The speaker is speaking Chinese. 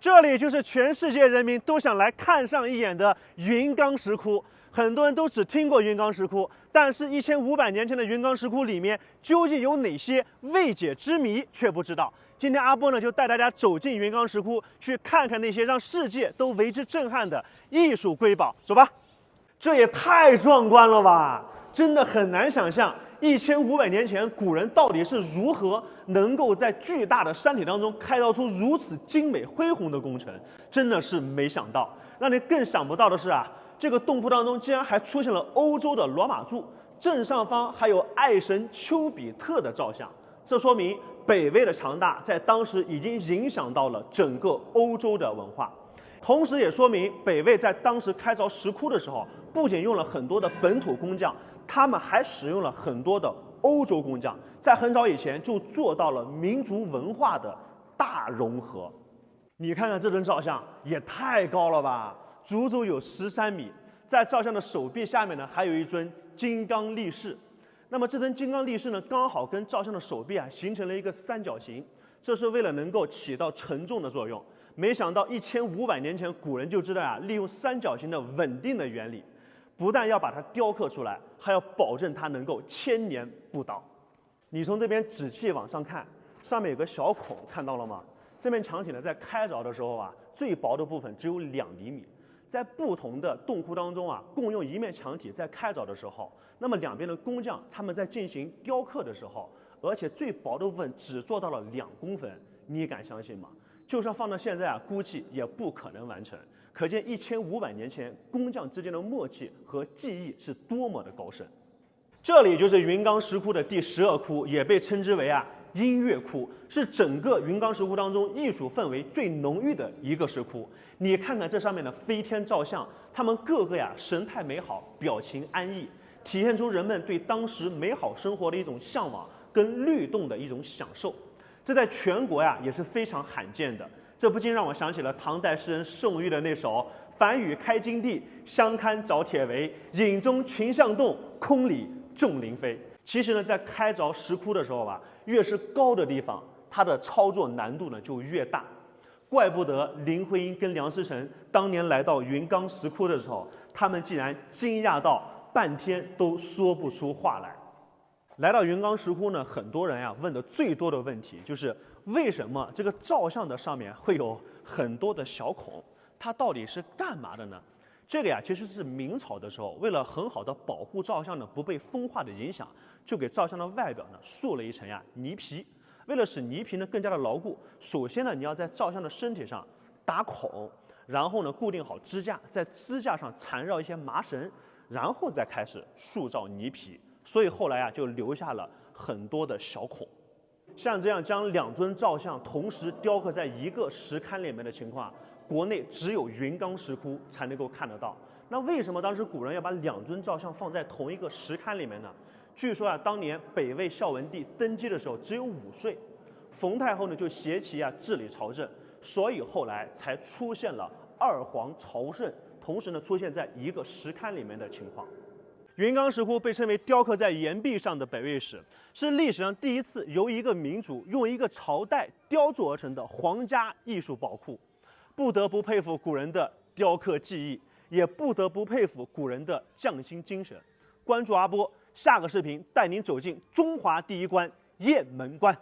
这里就是全世界人民都想来看上一眼的云冈石窟。很多人都只听过云冈石窟，但是1500年前的云冈石窟里面究竟有哪些未解之谜却不知道。今天阿波呢就带大家走进云冈石窟，去看看那些让世界都为之震撼的艺术瑰宝。走吧，这也太壮观了吧！真的很难想象1500年前古人到底是如何能够在巨大的山体当中开凿出如此精美恢宏的工程，真的是没想到。让你更想不到的是啊，这个洞窟当中竟然还出现了欧洲的罗马柱，正上方还有爱神丘比特的造像，这说明北魏的强大在当时已经影响到了整个欧洲的文化。同时也说明北魏在当时开凿石窟的时候，不仅用了很多的本土工匠，他们还使用了很多的欧洲工匠，在很早以前就做到了民族文化的大融合。你看看这尊造像也太高了吧，足足有13米。在造像的手臂下面呢，还有一尊金刚力士。那么这尊金刚力士呢，刚好跟造像的手臂形成了一个三角形，这是为了能够起到承重的作用。没想到1500年前古人就知道利用三角形的稳定的原理，不但要把它雕刻出来，还要保证它能够千年不倒。你从这边仔细往上看，上面有个小孔，看到了吗？这面墙体呢，在开凿的时候最薄的部分只有2厘米。在不同的洞窟当中共用一面墙体在开凿的时候，那么两边的工匠他们在进行雕刻的时候，而且最薄的部分只做到了2公分，你敢相信吗？就算放到现在估计也不可能完成。可见1500年前工匠之间的默契和技艺是多么的高深。这里就是云冈石窟的第12窟，也被称之为音乐窟，是整个云冈石窟当中艺术氛围最浓郁的一个石窟。你看看这上面的飞天造像，他们个个神态美好，表情安逸，体现出人们对当时美好生活的一种向往跟律动的一种享受。这在全国也是非常罕见的。这不禁让我想起了唐代诗人宋玉的那首“凡雨开荆地，相看找铁围。影中群像动，空里众灵飞”。其实呢，在开凿石窟的时候越是高的地方，它的操作难度呢就越大。怪不得林徽因跟梁思成当年来到云冈石窟的时候，他们竟然惊讶到半天都说不出话来。来到云冈石窟呢，很多人问的最多的问题就是为什么这个造像的上面会有很多的小孔，它到底是干嘛的呢？这个其实是明朝的时候，为了很好的保护造像呢不被风化的影响，就给造像的外表呢塑了一层泥皮。为了使泥皮呢更加的牢固，首先呢你要在造像的身体上打孔，然后呢固定好支架，在支架上缠绕一些麻绳，然后再开始塑造泥皮。所以后来就留下了很多的小孔。像这样将2尊造像同时雕刻在一个石龛里面的情况，国内只有云冈石窟才能够看得到。那为什么当时古人要把2尊造像放在同一个石龛里面呢？据说当年北魏孝文帝登基的时候只有5岁，冯太后呢就携其治理朝政，所以后来才出现了2皇朝圣，同时呢出现在一个石龛里面的情况。云冈石窟被称为雕刻在岩壁上的北魏史，是历史上第一次由一个民族用一个朝代雕琢而成的皇家艺术宝库。不得不佩服古人的雕刻技艺，也不得不佩服古人的匠心精神。关注阿波，下个视频带您走进中华第一关雁门关。